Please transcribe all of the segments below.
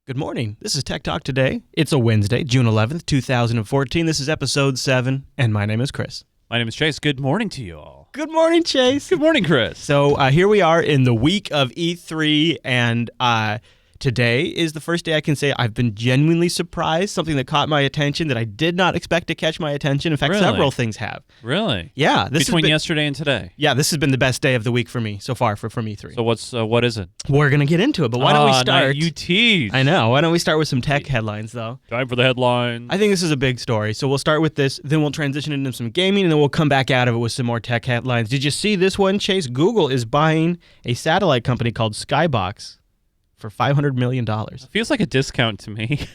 Good morning. This is Tech Talk Today. It's a Wednesday, June 11th, 2014. This is episode 7, and my name is Chris. My name is Chase. Good morning to you all. Good morning, Chase. Good morning, Chris. So here we are in the week of E3, and today is the first day I can say I've been genuinely surprised, something that caught my attention that I did not expect to catch my attention. In fact, Really? several things have. Really? Yeah. Between yesterday and today? Yeah, this has been the best day of the week for me so far from E3. So what is it? We're going to get into it, but why don't we start? Now you tease. I know. Why don't we start with some tech headlines, though? Time for the headlines. I think this is a big story, so we'll start with this, then we'll transition into some gaming, and then we'll come back out of it with some more tech headlines. Did you see this one, Chase? Google is buying a satellite company called Skybox for $500 million. It feels like a discount to me.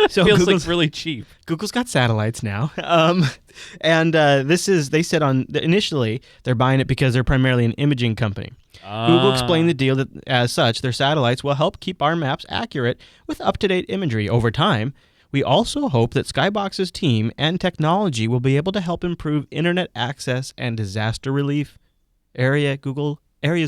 So feels Google's like really cheap. Google's got satellites now. They said initially they're buying it because they're primarily an imaging company. Google explained the deal that, as such, their satellites will help keep our maps accurate with up-to-date imagery over time. We also hope that Skybox's team and technology will be able to help improve internet access and disaster relief areas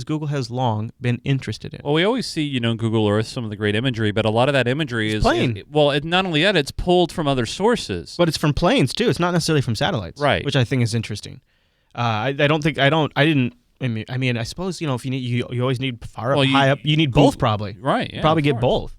Google has long been interested in. Well, we always see, Google Earth, some of the great imagery, but a lot of that imagery is plane. Not only that, it's pulled from other sources. But it's from planes too. It's not necessarily from satellites, right? Which I think is interesting. I suppose if you always need high up. You need both probably. Right. Yeah, probably get both.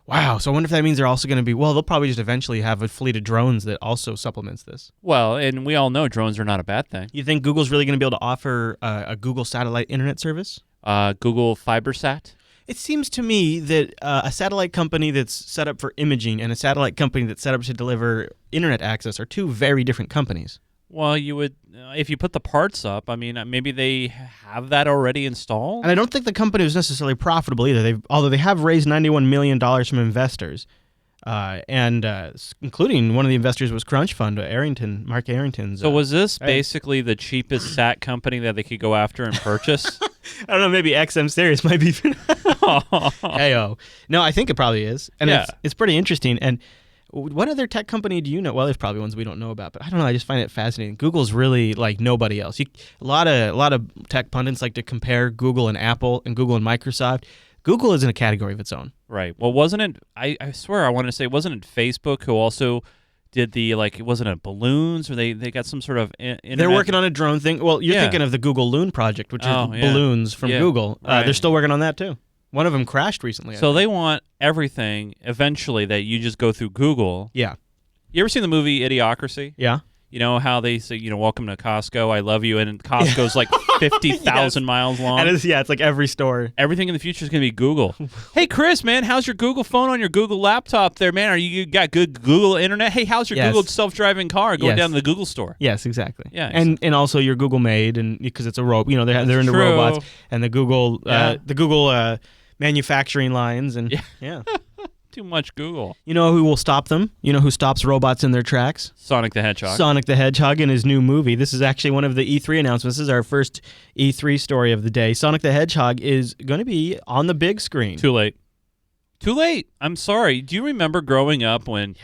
Wow. So I wonder if that means they're also going to be. Well, they'll probably just eventually have a fleet of drones that also supplements this. Well, and we all know drones are not a bad thing. You think Google's really going to be able to offer a Google satellite internet service? Google FiberSat? It seems to me that a satellite company that's set up for imaging and a satellite company that's set up to deliver internet access are two very different companies. Well, you would, if you put the parts up, maybe they have that already installed. And I don't think the company was necessarily profitable either. Although they have raised $91 million from investors, including one of the investors was Crunch Fund, Mark Arrington's. So was this basically the cheapest SAT company that they could go after and purchase? I don't know, maybe XM Sirius might be. Hey-oh. No, I think it probably is. And it's pretty interesting. And what other tech company do you know? Well, there's probably ones we don't know about, but I don't know. I just find it fascinating. Google's really like nobody else. A lot of tech pundits like to compare Google and Apple and Google and Microsoft. Google is in a category of its own. Right. Well, wasn't it? I swear I wanted to say, wasn't it Facebook who also did wasn't it balloons, or they got some sort of internet? They're working on a drone thing. Well, you're thinking of the Google Loon project, which is balloons from Google. Right. They're still working on that too. One of them crashed recently. So they want everything eventually that you just go through Google. Yeah. You ever seen the movie Idiocracy? Yeah. You know how they say, welcome to Costco, I love you, and Costco's like 50,000 miles long? And it's like every store. Everything in the future is going to be Google. Hey, Chris, man, how's your Google phone on your Google laptop there, man? You got good Google internet? Hey, how's your Google self-driving car going down to the Google store? Yes, exactly. Yeah, and also your Google Made, and because it's a robot, they're into robots, and the Google manufacturing lines, and Too much Google. You know who will stop them? You know who stops robots in their tracks? Sonic the Hedgehog. Sonic the Hedgehog in his new movie. This is actually one of the E3 announcements. This is our first E3 story of the day. Sonic the Hedgehog is going to be on the big screen. Too late. I'm sorry. Do you remember growing up when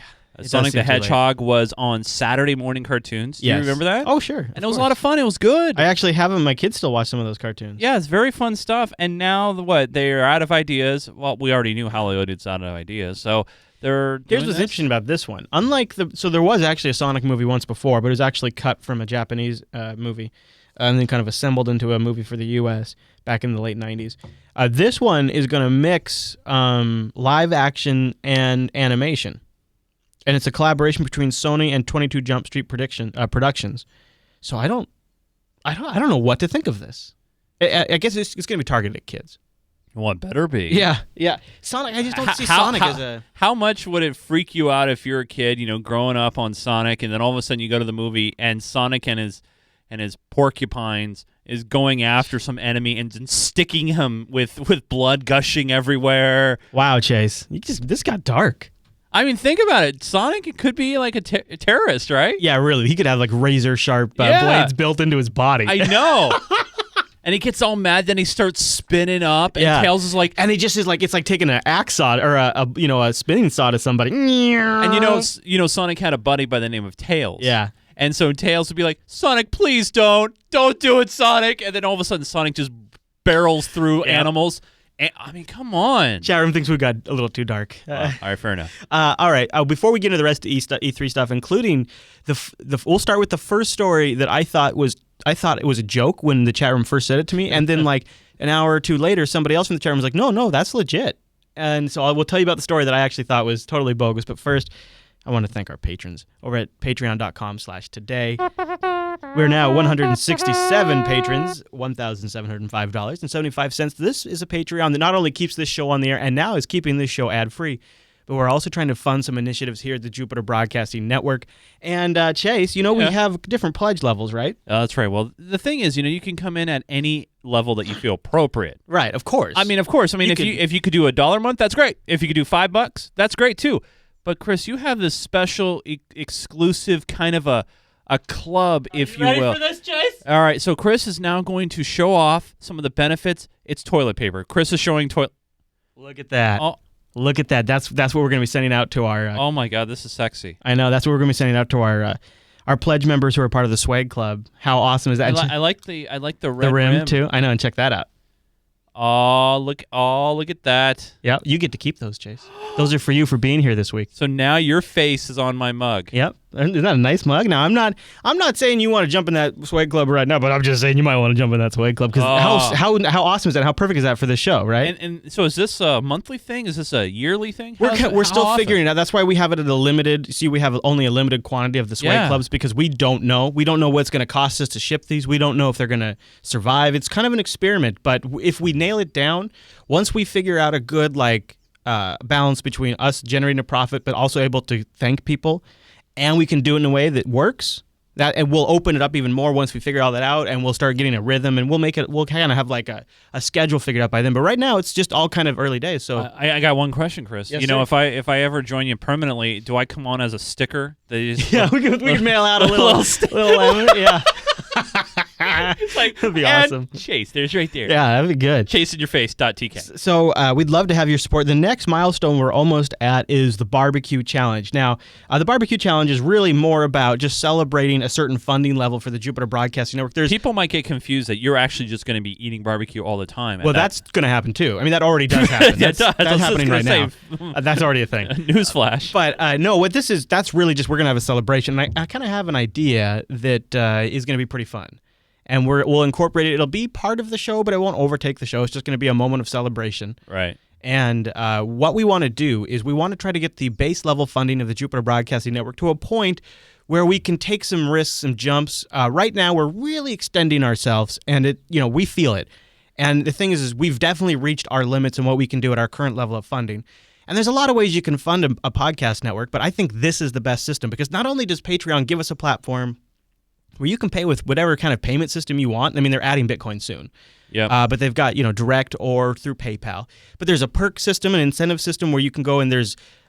Sonic the Hedgehog was on Saturday morning cartoons? Do you remember that? Oh, sure. And it was a lot of fun. It was good. I actually have them. My kids still watch some of those cartoons. Yeah, it's very fun stuff. And now, they're out of ideas. Well, we already knew Hollywood's out of ideas. So they're Here's what's interesting about this one. So there was actually a Sonic movie once before, but it was actually cut from a Japanese movie and then kind of assembled into a movie for the U.S. back in the late 90s. This one is going to mix live action and animation. And it's a collaboration between Sony and 22 Jump Street Productions. So I don't know what to think of this. I guess it's going to be targeted at kids. Well, it better be. Yeah. Sonic. I just don't see Sonic as a. How much would it freak you out if you're a kid, growing up on Sonic, and then all of a sudden you go to the movie and Sonic and his porcupines is going after some enemy and sticking him with blood gushing everywhere. Wow, Chase, this got dark. I mean, think about it. Sonic could be like a terrorist, right? Yeah, really. He could have like razor sharp blades built into his body. I know. And he gets all mad, then he starts spinning up, and Tails is like... And he just is like, it's like taking an axe saw, or a spinning saw to somebody. And Sonic had a buddy by the name of Tails. Yeah. And so Tails would be like, Sonic, please don't do it, Sonic. And then all of a sudden, Sonic just barrels through animals I mean, come on. Chat room thinks we got a little too dark. All right, fair enough. All right. Before we get into the rest of E3 stuff, including we'll start with the first story that I thought it was a joke when the chat room first said it to me, and then like an hour or two later, somebody else from the chat room was like, "No, that's legit." And so I will tell you about the story that I actually thought was totally bogus. But first, I want to thank our patrons over at patreon.com/today. We're now 167 patrons, $1,705.75. This is a Patreon that not only keeps this show on the air and now is keeping this show ad-free, but we're also trying to fund some initiatives here at the Jupiter Broadcasting Network. And Chase, we have different pledge levels, right? That's right. Well, the thing is, you can come in at any level that you feel appropriate. Right, of course. I mean, of course. I mean, if you could do $1 a month, that's great. If you could do $5, that's great too. But Chris, you have this special, exclusive kind of a club, if you will. Ready for this, Chase? All right, so Chris is now going to show off some of the benefits. It's toilet paper. Chris is showing toilet. Look at that. Oh. Look at that. That's what we're going to be sending out to our... oh, my God, this is sexy. I know. That's what we're going to be sending out to our pledge members who are part of the Swag Club. How awesome is that? I like the red rim, too. I know, and check that out. Oh, look at that. Yep, you get to keep those, Chase. Those are for you for being here this week. So now your face is on my mug. Yep. Isn't that a nice mug? Now, I'm not saying you want to jump in that Swag Club right now, but I'm just saying you might want to jump in that Swag Club because how awesome is that? How perfect is that for this show, right? And so is this a monthly thing? Is this a yearly thing? We're still figuring it out. That's why we have it at a limited. See, we have only a limited quantity of the Swag Clubs because we don't know. We don't know what's going to cost us to ship these. We don't know if they're going to survive. It's kind of an experiment, but if we nail it down, once we figure out a good balance between us generating a profit but also able to thank people, and we can do it in a way that works, and we'll open it up even more once we figure all that out, and we'll start getting a rhythm, and we'll kind of have like a schedule figured out by then. But right now, it's just all kind of early days. So I got one question, Chris. Yes, sir. If I ever join you permanently, do I come on as a sticker? We could mail out a little laminate. Yeah. It's like, that'd be awesome. Chase, there's right there. Yeah, that'd be good. ChaseInYourFace.tk. So we'd love to have your support. The next milestone we're almost at is the Barbecue Challenge. Now, the Barbecue Challenge is really more about just celebrating a certain funding level for the Jupiter Broadcasting Network. People might get confused that you're actually just going to be eating barbecue all the time. Well, that's going to happen too. I mean, that already does happen. That's happening right now. That's already a thing. Newsflash. But no, what this is, that's really just we're going to have a celebration. And I kind of have an idea that is going to be pretty fun. And we'll incorporate it. It'll be part of the show, but it won't overtake the show. It's just going to be a moment of celebration. Right. And what we want to do is we want to try to get the base level funding of the Jupiter Broadcasting Network to a point where we can take some risks, some jumps. Right now, we're really extending ourselves, and we feel it. And the thing is we've definitely reached our limits and what we can do at our current level of funding. And there's a lot of ways you can fund a podcast network, but I think this is the best system because not only does Patreon give us a platform where you can pay with whatever kind of payment system you want. I mean, they're adding Bitcoin soon. Yeah. But they've got, direct or through PayPal. But there's a perk system, an incentive system where you can go and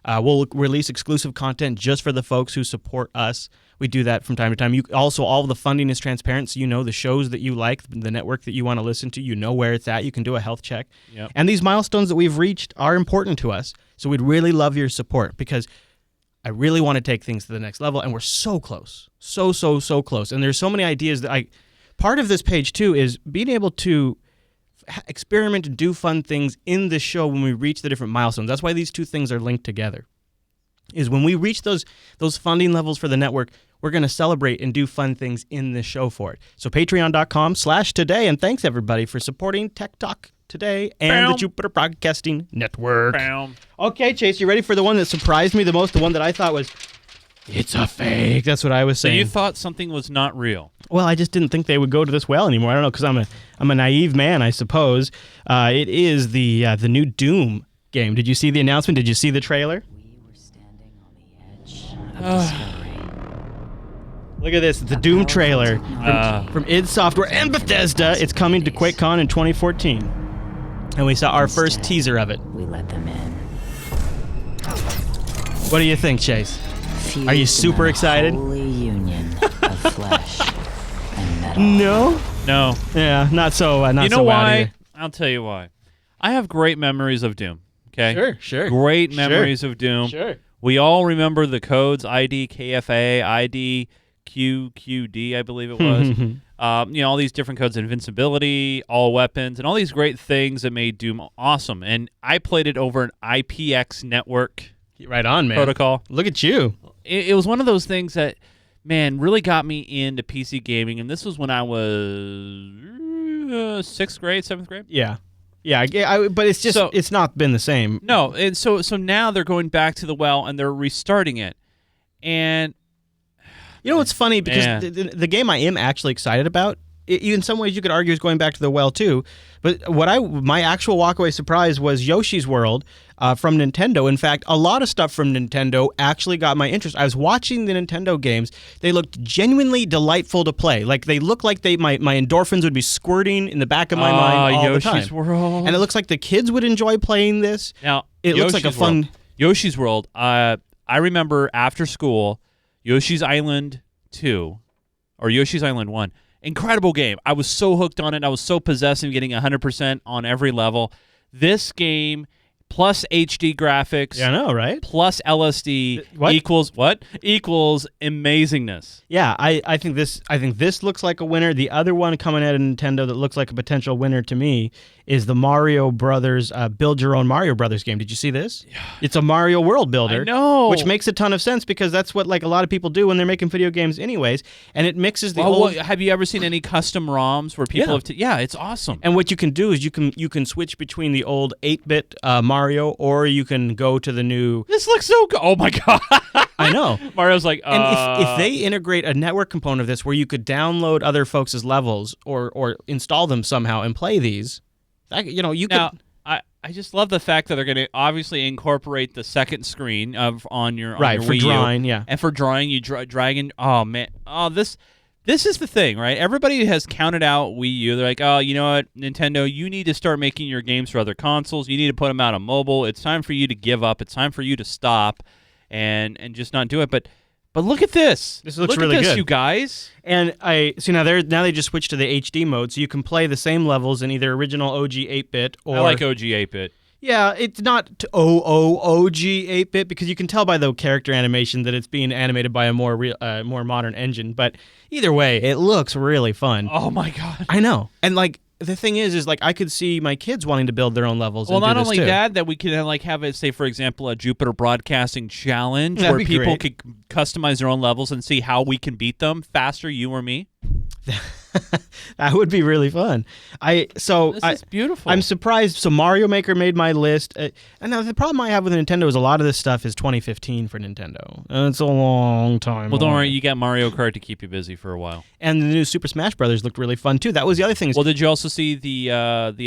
we'll release exclusive content just for the folks who support us. We do that from time to time. Also, all of the funding is transparent, so you know the shows that you like, the network that you want to listen to, you know where it's at. You can do a health check. Yep. And these milestones that we've reached are important to us. So we'd really love your support because I really want to take things to the next level, and we're so close. So close. And there's so many ideas that part of this page, too, is being able to experiment and do fun things in the show when we reach the different milestones. That's why these two things are linked together, is when we reach those funding levels for the network, we're going to celebrate and do fun things in the show for it. So patreon.com/today, and thanks, everybody, for supporting Tech Talk Today and the Jupiter Broadcasting Network. Okay, Chase, you ready for the one that surprised me the most, the one that I thought was, it's a fake. That's what I was saying. So you thought something was not real. Well, I just didn't think they would go to this well anymore. I don't know, because I'm a naive man, I suppose. It is the new Doom game. Did you see the announcement? Did you see the trailer? We were standing on the edge of discovery. Look at this. It's the Doom trailer from id Software and Bethesda. It's coming to QuakeCon in 2014. And we saw our first teaser of it. We let them in. What do you think, Chase? Are you super excited? Holy union of flesh and metal. No. Yeah, not so. You know why? Either. I'll tell you why. I have great memories of Doom. Okay. Sure. Great memories of Doom. Sure. We all remember the codes: ID KFA, ID QQD, I believe it was. All these different codes, invincibility, all weapons, and all these great things that made Doom awesome. And I played it over an IPX network Right on, man. protocol. Look at you. It was one of those things that, man, really got me into PC gaming. And this was when I was 6th grade, 7th grade. Yeah. Yeah, but it's just it's not been the same. No, and so now they're going back to the well and they're restarting it. And you know what's funny? Because the game I am actually excited about, in some ways you could argue is going back to the well too. But my actual walkaway surprise was Yoshi's World from Nintendo. In fact, a lot of stuff from Nintendo actually got my interest. I was watching the Nintendo games. They looked genuinely delightful to play. Like they looked like my endorphins would be squirting in the back of my mind all the time. Yoshi's World. And it looks like the kids would enjoy playing this. Now, it looks like a fun Yoshi's World. I remember after school, Yoshi's Island 2 or Yoshi's Island 1. Incredible game. I was so hooked on it. I was so possessive, getting 100% on every level. This game plus HD graphics, I know, right? plus LSD equals what? Equals amazingness. Yeah, I think this looks like a winner. The other one coming out of Nintendo that looks like a potential winner to me is the Mario Brothers Build Your Own Mario Brothers game. Did you see this? Yeah. It's a Mario world builder. I know. Which makes a ton of sense because that's what like a lot of people do when they're making video games anyways, and it mixes the old... have you ever seen any custom ROMs where people have it's awesome. And what you can do is you can switch between the old 8-bit Mario, or you can go to the new... This looks so good. Oh my god. I know. Mario's like, And if they integrate a network component of this where you could download other folks' levels or install them somehow and play these, you now, could... I just love the fact that they're going to obviously incorporate the second screen on your right, for Wii drawing, U. yeah. And for drawing, you drag in... Oh, man. Oh, this is the thing, right? Everybody has counted out Wii U. They're like, oh, you know what, Nintendo, you need to start making your games for other consoles. You need to put them out on mobile. It's time for you to give up. It's time for you to stop and just not do it. But look at this. This looks look really at this, good, you guys. And I see now they just switched to the HD mode, so you can play the same levels in either original OG 8-bit or... I like OG 8-bit. Yeah, it's not OG 8-bit because you can tell by the character animation that it's being animated by a more modern engine. But either way, it looks really fun. Oh my god! I know, and like the thing is like I could see my kids wanting to build their own levels. Well, and do not this only too. that we could have it, say for example, a Jupiter Broadcasting Challenge That'd where be people great. could customize their own levels and see how we can beat them faster, you or me. That would be really fun. This is beautiful. I'm surprised. So Mario Maker made my list. And now the problem I have with Nintendo is a lot of this stuff is 2015 for Nintendo. It's a long time. Well, don't worry. You got Mario Kart to keep you busy for a while. And the new Super Smash Brothers looked really fun too. That was the other thing. Well, did you also see the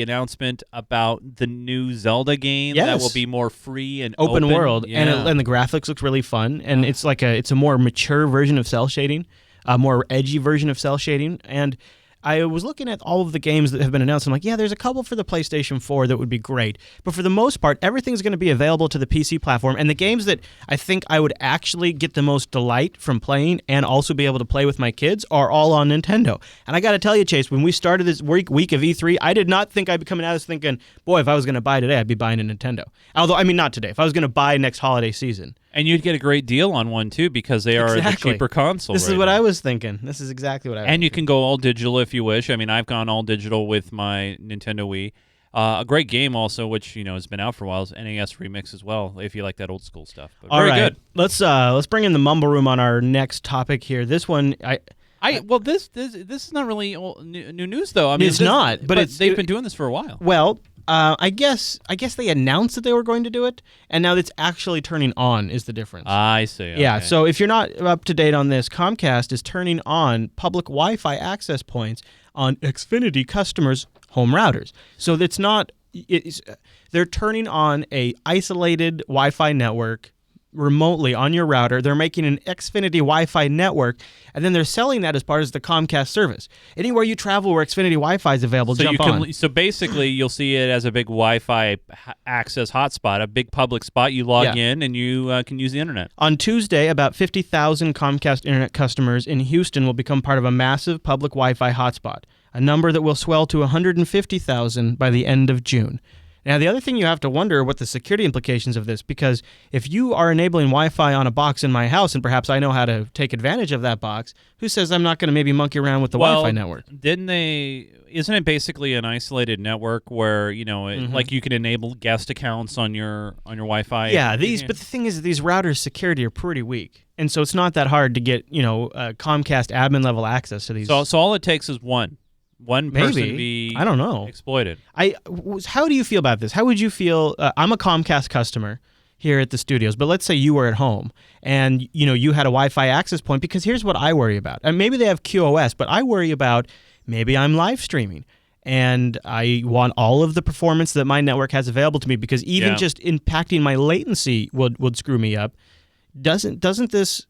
announcement about the new Zelda game Yes. that will be more free and open world, Yeah. and the graphics looks really fun, and it's a more mature version of cell shading, a more edgy version of cell shading, and I was looking at all of the games that have been announced. I'm like, yeah, there's a couple for the PlayStation 4 that would be great. But for the most part, everything's going to be available to the PC platform. And the games that I think I would actually get the most delight from playing and also be able to play with my kids are all on Nintendo. And I got to tell you, Chase, when we started this week of E3, I did not think I'd be coming out of this thinking, boy, if I was going to buy today, I'd be buying a Nintendo. Although, I mean, not today. If I was going to buy next holiday season. And you'd get a great deal on one too because they are the cheaper console. This is what I was thinking. This is exactly what I was And you can go all digital if you wish. I mean, I've gone all digital with my Nintendo Wii. A great game also, which has been out for a while, is NES Remix as well. If you like that old school stuff, but very good. Let's bring in the Mumble Room on our next topic here. This one, this is not really new news though. I mean, it's not, but they've been doing this for a while. Well, I guess they announced that they were going to do it, and now it's actually turning on is the difference. I see. Okay. Yeah, so if you're not up to date on this, Comcast is turning on public Wi-Fi access points on Xfinity customers' home routers. So it's not they're turning on a isolated Wi-Fi network remotely on your router. They're making an Xfinity Wi-Fi network, and then they're selling that as part of the Comcast service. Anywhere you travel where Xfinity Wi-Fi is available, jump on. So basically, you'll see it as a big Wi-Fi access hotspot, a big public spot. You log in, and you can use the internet. On Tuesday, about 50,000 Comcast internet customers in Houston will become part of a massive public Wi-Fi hotspot, a number that will swell to 150,000 by the end of June. Now, the other thing you have to wonder are what the security implications of this, because if you are enabling Wi-Fi on a box in my house, and perhaps I know how to take advantage of that box, who says I'm not going to maybe monkey around with the Wi-Fi network? Isn't it basically an isolated network where, like you can enable guest accounts on your Wi-Fi? Yeah, but the thing is, these routers' security are pretty weak. And so it's not that hard to get, Comcast admin level access to these. So all it takes is one person to be I don't know. exploited. How do you feel about this? How would you feel? I'm a Comcast customer here at the studios, but let's say you were at home and you had a Wi-Fi access point, because here's what I worry about. And maybe they have QoS, but I worry about maybe I'm live streaming and I want all of the performance that my network has available to me, because even just impacting my latency would screw me up. Isn't this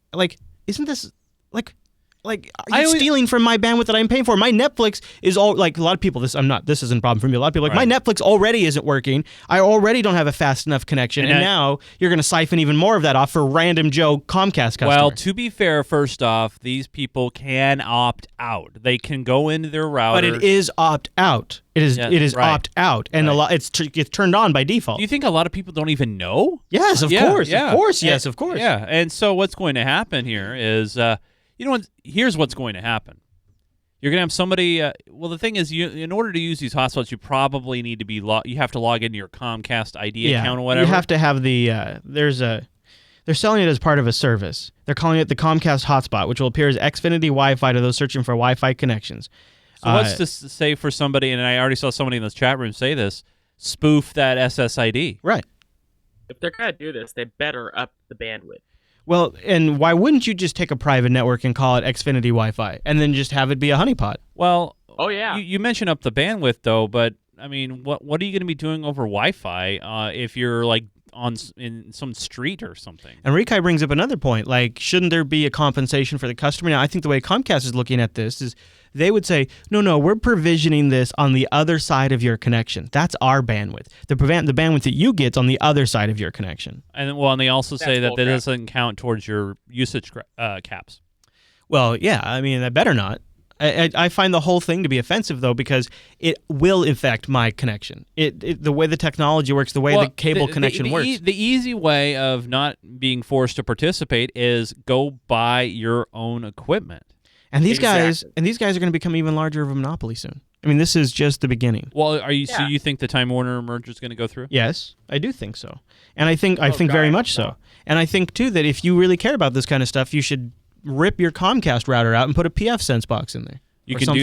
are you stealing from my bandwidth that I'm paying for? My Netflix is all, like, a lot of people, this isn't a problem for me. A lot of people are like, my Netflix already isn't working. I already don't have a fast enough connection. And now you're going to siphon even more of that off for random Joe Comcast customer. Well, to be fair, first off, these people can opt out. They can go into their router. But it is opt out. It is opt out, and it's turned on by default. Do you think a lot of people don't even know? Yes, of course. Yes, of course. Yeah, and so what's going to happen here is, here's what's going to happen. You're going to have somebody. The thing is, in order to use these hotspots, you probably need to be you have to log into your Comcast ID account or whatever. You have to have the. They're selling it as part of a service. They're calling it the Comcast hotspot, which will appear as Xfinity Wi-Fi to those searching for Wi-Fi connections. So what's to say for somebody, and I already saw somebody in this chat room say this, spoof that SSID. Right. If they're going to do this, they better up the bandwidth. Well, and why wouldn't you just take a private network and call it Xfinity Wi-Fi and then just have it be a honeypot? Well, yeah. You mentioned up the bandwidth, though, but, I mean, what are you going to be doing over Wi-Fi if you're, like, in some street or something? And Rikai brings up another point, like, shouldn't there be a compensation for the customer? Now, I think the way Comcast is looking at this is they would say, no, we're provisioning this on the other side of your connection. That's our bandwidth. The bandwidth that you get's on the other side of your connection. And they also say that doesn't count towards your usage caps. Well, yeah, I mean, that better not. I find the whole thing to be offensive, though, because it will affect my connection. The way the technology works, the way the cable connection works. The easy way of not being forced to participate is go buy your own equipment. And these guys are going to become even larger of a monopoly soon. I mean, this is just the beginning. Well, so you think the Time Warner merger is going to go through? Yes, I do think so, and I think very much so. And I think too that if you really care about this kind of stuff, you should rip your Comcast router out and put a PF Sense box in there. You can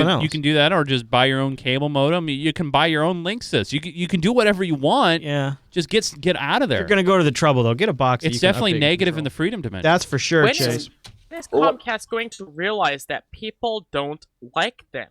do that, or just buy your own cable modem. You can buy your own Linksys. You can do whatever you want. Yeah. Just get out of there. You're going to go to the trouble, though. Get a box. It's definitely negative in the freedom dimension. That's for sure, Chase. When is Comcast going to realize that people don't like them?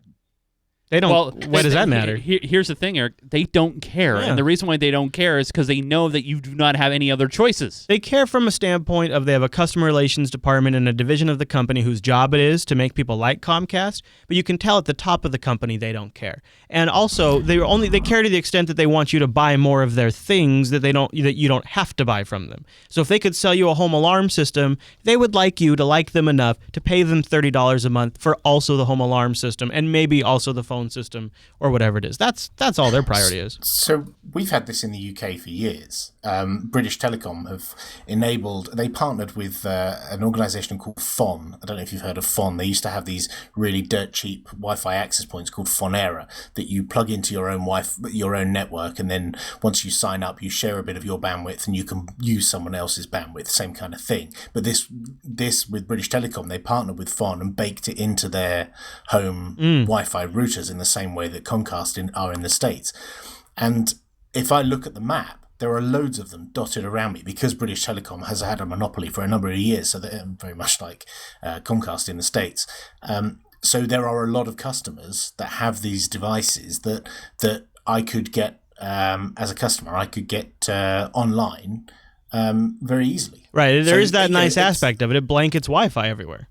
They don't. Well, why does that matter? Here's the thing, Eric. They don't care. Yeah. And the reason why they don't care is because they know that you do not have any other choices. They care from a standpoint of they have a customer relations department and a division of the company whose job it is to make people like Comcast, but you can tell at the top of the company they don't care. And also, they care to the extent that they want you to buy more of their things that you don't have to buy from them. So if they could sell you a home alarm system, they would like you to like them enough to pay them $30 a month for also the home alarm system and maybe also the phone system or whatever it is. That's all their priority is. So we've had this in the UK for years. British Telecom they partnered with an organisation called FON. I don't know if you've heard of FON. They used to have these really dirt cheap Wi-Fi access points called Fonera that you plug into your own network, and then once you sign up, you share a bit of your bandwidth and you can use someone else's bandwidth, same kind of thing. But this with British Telecom, they partnered with FON and baked it into their home Wi-Fi routers in the same way that Comcast are in the States. And if I look at the map, there are loads of them dotted around me because British Telecom has had a monopoly for a number of years, so they're very much like Comcast in the States. So there are a lot of customers that have these devices that I could get, as a customer, I could get online very easily. Right, there is that nice aspect of it. It blankets Wi-Fi everywhere.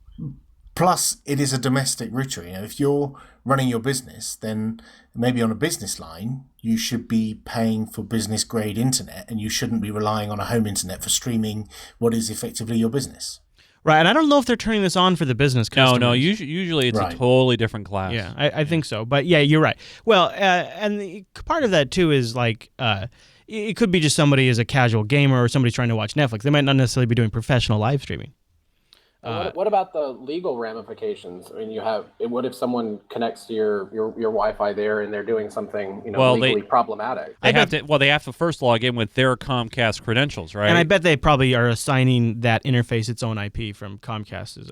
Plus, it is a domestic router. If you're running your business, then maybe on a business line, you should be paying for business-grade internet, and you shouldn't be relying on a home internet for streaming what is effectively your business. Right, and I don't know if they're turning this on for the business customers. No. Usually it's Right. a totally different class. Yeah, I think so. But yeah, you're right. Well, and part of that too is like it could be just somebody is a casual gamer or somebody's trying to watch Netflix. They might not necessarily be doing professional live streaming. What about the legal ramifications? I mean, what if someone connects to your Wi-Fi there and they're doing something legally problematic? They have to first log in with their Comcast credentials, right? And I bet they probably are assigning that interface its own IP from Comcast.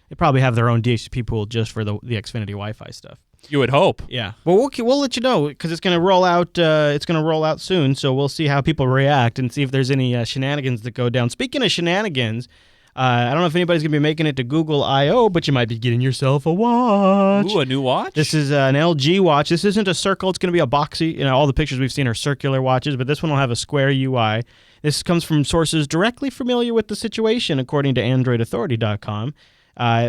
They probably have their own DHCP pool just for the Xfinity Wi-Fi stuff. You would hope. Yeah. Well, we'll let you know because it's going to roll out. It's going to roll out soon, so we'll see how people react and see if there's any shenanigans that go down. Speaking of shenanigans. I don't know if anybody's going to be making it to Google I/O, but you might be getting yourself a watch. Ooh, a new watch? This is an LG watch. This isn't a circle. It's going to be a boxy. All the pictures we've seen are circular watches, but this one will have a square UI. This comes from sources directly familiar with the situation, according to AndroidAuthority.com.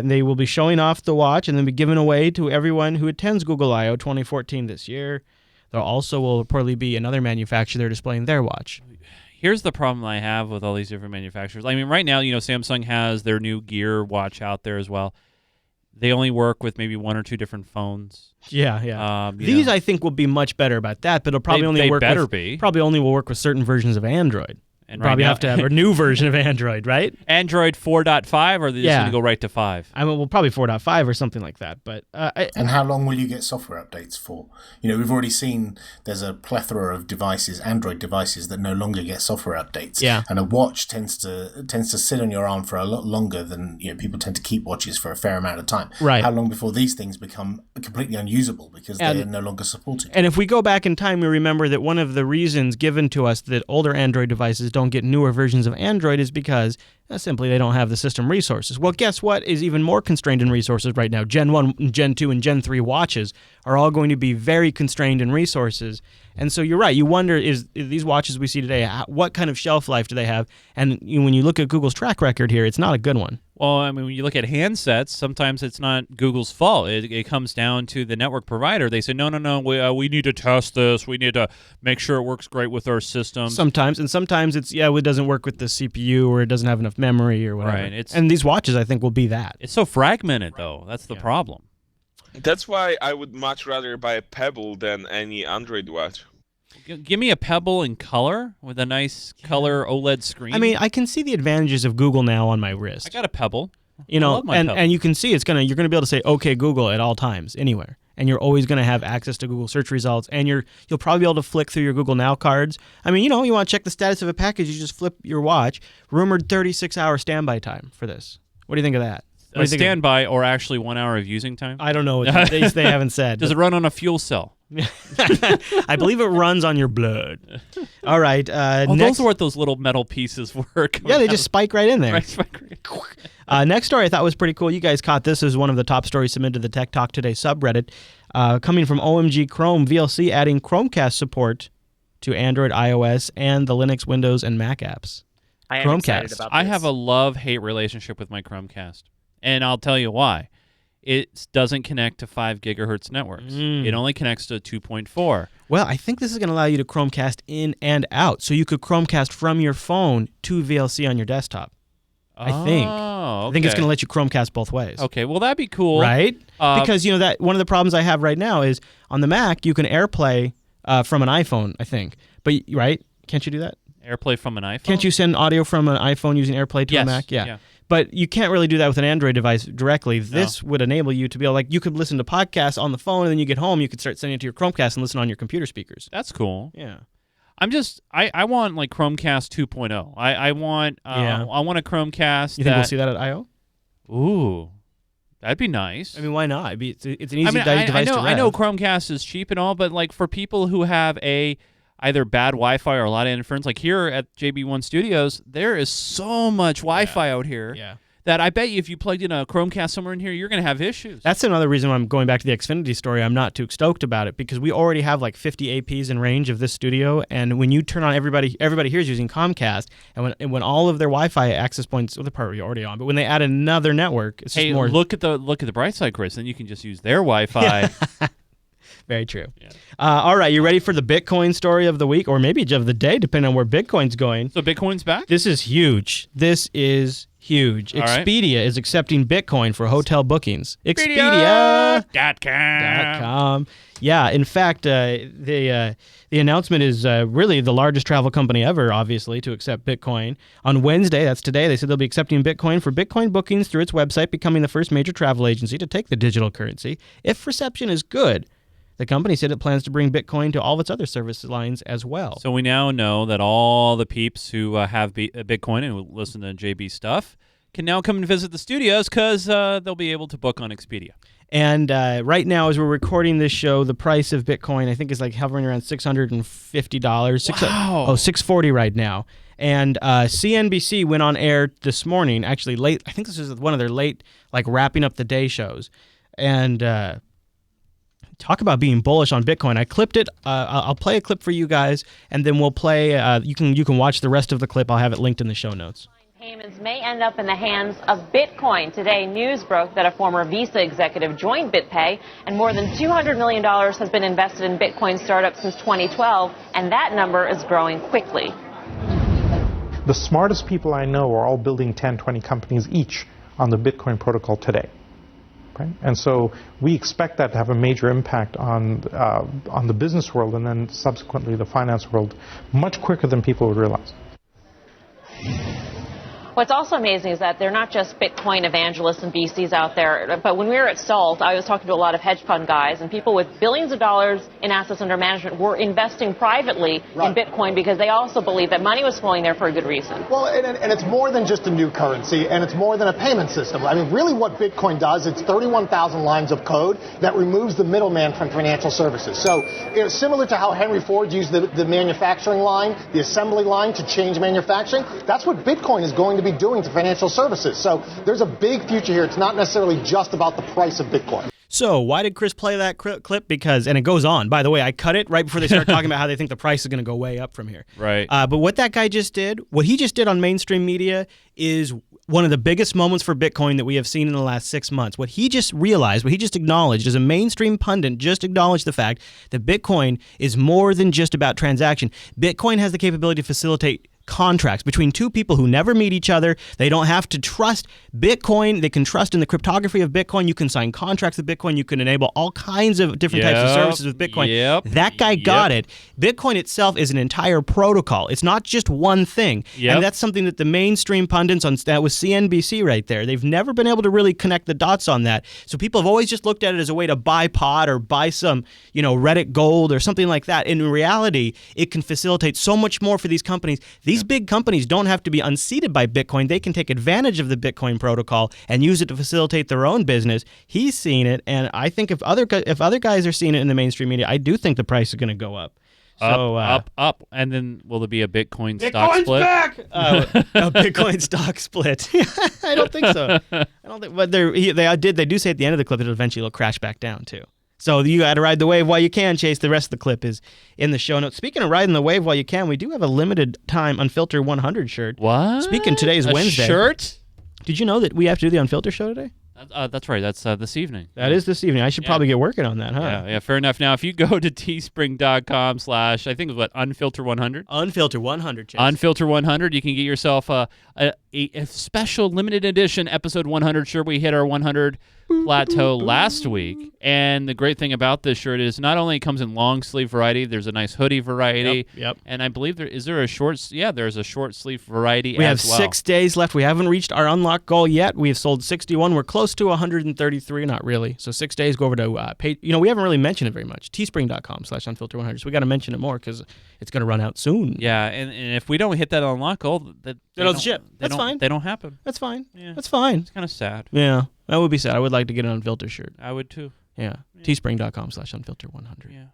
They will be showing off the watch and then be given away to everyone who attends Google I/O 2014 this year. There also will reportedly be another manufacturer there displaying their watch. Here's the problem I have with all these different manufacturers. I mean, right now, Samsung has their new Gear watch out there as well. They only work with maybe one or two different phones. Yeah. These, I think, will be much better about that, but it'll probably probably only will work with certain versions of Android. And probably have to have a new version of Android, right? Android 4.5, or are they just going to go right to 5? I mean, well, probably 4.5 or something like that. But and how long will you get software updates for? We've already seen there's a plethora of devices, Android devices, that no longer get software updates. Yeah. And a watch tends to sit on your arm for a lot longer than people tend to keep watches for a fair amount of time. Right. How long before these things become completely unusable because they're no longer supported? And if we go back in time, we remember that one of the reasons given to us that older Android devices don't get newer versions of Android is because simply they don't have the system resources. Well, guess what is even more constrained in resources right now? Gen 1, Gen 2, and Gen 3 watches are all going to be very constrained in resources. And so you're right. You wonder, is these watches we see today, what kind of shelf life do they have? And when you look at Google's track record here, it's not a good one. Well, I mean, when you look at handsets, sometimes it's not Google's fault. It comes down to the network provider. They say, no, we need to test this. We need to make sure it works great with our system. Sometimes it's, it doesn't work with the CPU or it doesn't have enough memory or whatever. Right. And these watches, I think, will be that. It's so fragmented, though. That's the problem. That's why I would much rather buy a Pebble than any Android watch. Give me a Pebble in color with a nice color OLED screen. I mean, I can see the advantages of Google now on my wrist. I got a Pebble. You know, I love my Pebble. And you can see you're going to be able to say "Okay, Google" at all times, anywhere, and you're always going to have access to Google search results. And you'll probably be able to flick through your Google Now cards. I mean, you want to check the status of a package, you just flip your watch. Rumored 36-hour standby time for this. What do you think of that? Standby or actually 1 hour of using time? I don't know. They haven't said. Does it run on a fuel cell? I believe it runs on your blood. All right. Next, those are what those little metal pieces were. Yeah, they just spike right in there. Right. Next story I thought was pretty cool. You guys caught this as one of the top stories submitted to the Tech Talk Today subreddit. Coming from OMG Chrome, VLC adding Chromecast support to Android, iOS, and the Linux, Windows, and Mac apps. I am excited about this. I have a love-hate relationship with my Chromecast, and I'll tell you why. It doesn't connect to 5 gigahertz networks. It only connects to 2.4. Well, I think this is going to allow you to Chromecast in and out. So you could Chromecast from your phone to VLC on your desktop. I think it's going to let you Chromecast both ways. Okay, well, that'd be cool. Right? Because, that one of the problems I have right now is on the Mac, you can AirPlay from an iPhone, I think. But, right? Can't you do that? AirPlay from an iPhone? Can't you send audio from an iPhone using AirPlay to a Mac? Yeah. But you can't really do that with an Android device directly. This would enable you to be able, you could listen to podcasts on the phone, and then you get home, you could start sending it to your Chromecast and listen on your computer speakers. That's cool. Yeah. I want Chromecast 2.0. I want a Chromecast. You think we'll see that at I/O? Ooh, that'd be nice. I mean, why not? It's an easy device to rev. I know Chromecast is cheap and all, but for people who have either bad Wi-Fi or a lot of interference, like here at JB1 Studios, there is so much Wi-Fi out here that I bet you if you plugged in a Chromecast somewhere in here, you're going to have issues. That's another reason why I'm going back to the Xfinity story. I'm not too stoked about it because we already have 50 APs in range of this studio, and when you turn on everybody here is using Comcast, and when all of their Wi-Fi access points, they're probably already on, but when they add another network, it's just more. Look at the bright side, Chris. Then you can just use their Wi-Fi. Very true. Yeah. All right, you ready for the Bitcoin story of the week, or maybe of the day, depending on where Bitcoin's going? So Bitcoin's back? This is huge. All Expedia is accepting Bitcoin for hotel bookings. Expedia.com. Yeah, in fact, the announcement is really the largest travel company ever, obviously, to accept Bitcoin. On Wednesday, that's today, they said they'll be accepting Bitcoin for Bitcoin bookings through its website, becoming the first major travel agency to take the digital currency. If reception is good, the company said it plans to bring Bitcoin to all of its other service lines as well. So we now know that all the peeps who have Bitcoin and who listen to JB stuff can now come and visit the studios because they'll be able to book on Expedia. And right now, as we're recording this show, the price of Bitcoin, I think, is like hovering around $650. Wow. $640 right now. And CNBC went on air this morning, actually late. I think this is one of their late, like, wrapping up the day shows. And talk about being bullish on Bitcoin. I clipped it. I'll play a clip for you guys, and then we'll play. You can watch the rest of the clip. I'll have it linked in the show notes. Payments may end up in the hands of Bitcoin. Today, news broke that a former Visa executive joined BitPay, and more than $200 million has been invested in Bitcoin startups since 2012, and that number is growing quickly. The smartest people I know are all building 10, 20 companies each on the Bitcoin protocol today. Okay? And so we expect that to have a major impact on the business world and then subsequently the finance world much quicker than people would realize. What's also amazing is that they're not just Bitcoin evangelists and VCs out there, but when we were at SALT, I was talking to a lot of hedge fund guys, and people with billions of dollars in assets under management were investing privately in Bitcoin because they also believe that money was flowing there for a good reason. Well, and it's more than just a new currency, and it's more than a payment system. I mean, really what Bitcoin does, it's 31,000 lines of code that removes the middleman from financial services. So, similar to how Henry Ford used the manufacturing line, the assembly line to change manufacturing, that's what Bitcoin is going to be doing to financial services. So there's a big future here. It's not necessarily just about the price of Bitcoin. So why did Chris play that clip? Because, and it goes on, by the way, I cut it right before they start talking about how they think the price is going to go way up from here. Right. But what that guy just did, what he just did on mainstream media is one of the biggest moments for Bitcoin that we have seen in the last 6 months. What he just realized, what he just acknowledged as a mainstream pundit, just acknowledged the fact that Bitcoin is more than just about transaction. Bitcoin has the capability to facilitate contracts between two people who never meet each other. They don't have to trust Bitcoin. They can trust in the cryptography of Bitcoin. You can sign contracts with Bitcoin. You can enable all kinds of different types of services with Bitcoin. That guy got it. Bitcoin itself is an entire protocol. It's not just one thing. And that's something that the mainstream pundits on that was CNBC right there. They've never been able to really connect the dots on that. So people have always just looked at it as a way to buy pot or buy some, Reddit gold or something like that. In reality, it can facilitate so much more for these companies. These big companies don't have to be unseated by Bitcoin. They can take advantage of the Bitcoin protocol and use it to facilitate their own business. He's seen it, and I think if other guys are seeing it in the mainstream media, I do think the price is going to go up. So, up. And then will there be a Bitcoin stock split? Back! A Bitcoin stock split. I don't think so. But they do say at the end of the clip that eventually it'll crash back down too. So you got to ride the wave while you can, Chase. The rest of the clip is in the show notes. Speaking of riding the wave while you can, we do have a limited time Unfiltered 100 shirt. What? Speaking, today's Wednesday. Shirt? Did you know that we have to do the Unfiltered show today? That's right. That's this evening. That is this evening. I should probably get working on that, huh? Yeah, fair enough. Now, if you go to teespring.com/ I think it was Unfilter 100? Unfilter 100, Chase. Unfilter 100. You can get yourself a special limited edition episode 100 shirt. We hit our 100 plateau last week. And the great thing about this shirt is not only it comes in long sleeve variety, there's a nice hoodie variety. Yep. And I believe there's a short sleeve variety we as have well. 6 days left. We haven't reached our unlock goal yet. We have sold 61. We're close to 133, not really. So 6 days, go over to, we haven't really mentioned it very much. Teespring.com/unfilter100. So we got to mention it more because it's going to run out soon. Yeah, and if we don't hit that unlock goal, they don't ship. That's fine. They don't happen. That's fine. Yeah. That's fine. It's kind of sad. Yeah, that would be sad. I would like to get an Unfiltered shirt. I would too. Yeah. Teespring.com/unfilter100. Yeah.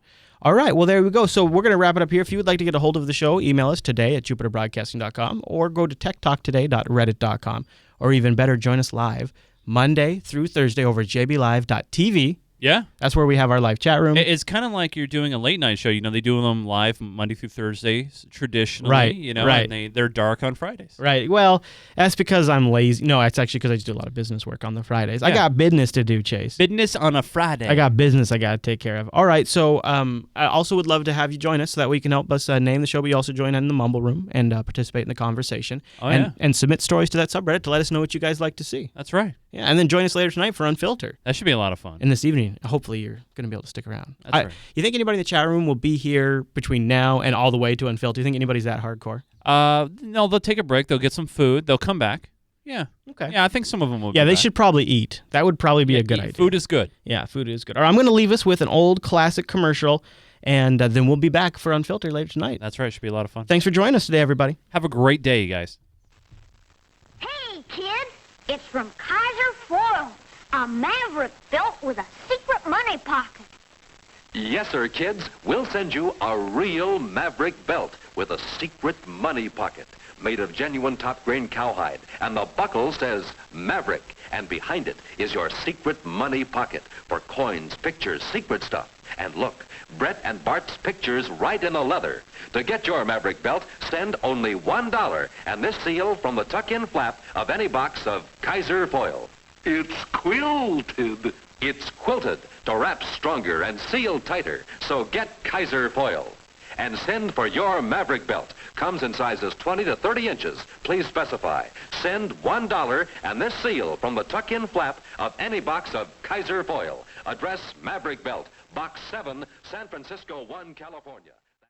All right. Well, there we go. So we're going to wrap it up here. If you would like to get a hold of the show, email us today at jupiterbroadcasting.com or go to techtalktoday.reddit.com, or even better, join us live Monday through Thursday over at jblive.tv. Yeah. That's where we have our live chat room. It's kind of like you're doing a late night show. They do them live Monday through Thursdays traditionally. Right, right. And they're dark on Fridays. Right. Well, that's because I'm lazy. No, it's actually because I just do a lot of business work on the Fridays. I got business to do, Chase. Business on a Friday. I got business I got to take care of. All right. So I also would love to have you join us so that way you can help us name the show. But you also join in the Mumble Room and participate in the conversation. Oh, and submit stories to that subreddit to let us know what you guys like to see. That's right. Yeah. And then join us later tonight for Unfiltered. That should be a lot of fun. And this evening, hopefully you're going to be able to stick around. That's right. You think anybody in the chat room will be here between now and all the way to Unfiltered? Do you think anybody's that hardcore? No, they'll take a break. They'll get some food. They'll come back. Yeah. Okay. Yeah, I think some of them will be Yeah, they back. should probably eat. That would probably be a good idea. Food is good. Yeah, food is good. All right, I'm going to leave us with an old classic commercial, and then we'll be back for Unfiltered later tonight. That's right. It should be a lot of fun. Thanks for joining us today, everybody. Have a great day, you guys. Hey, kids, it's from Kaiser Foil, a Maverick belt with a secret money pocket. Yes, sir, kids. We'll send you a real Maverick belt with a secret money pocket made of genuine top-grain cowhide. And the buckle says Maverick. And behind it is your secret money pocket for coins, pictures, secret stuff. And look, Brett and Bart's pictures right in the leather. To get your Maverick belt, send only $1 and this seal from the tuck-in flap of any box of Kaiser Foil. It's quilted. It's quilted to wrap stronger and seal tighter. So get Kaiser Foil. And send for your Maverick belt. Comes in sizes 20 to 30 inches. Please specify. Send $1 and this seal from the tuck-in flap of any box of Kaiser Foil. Address Maverick Belt, Box 7, San Francisco 1, California.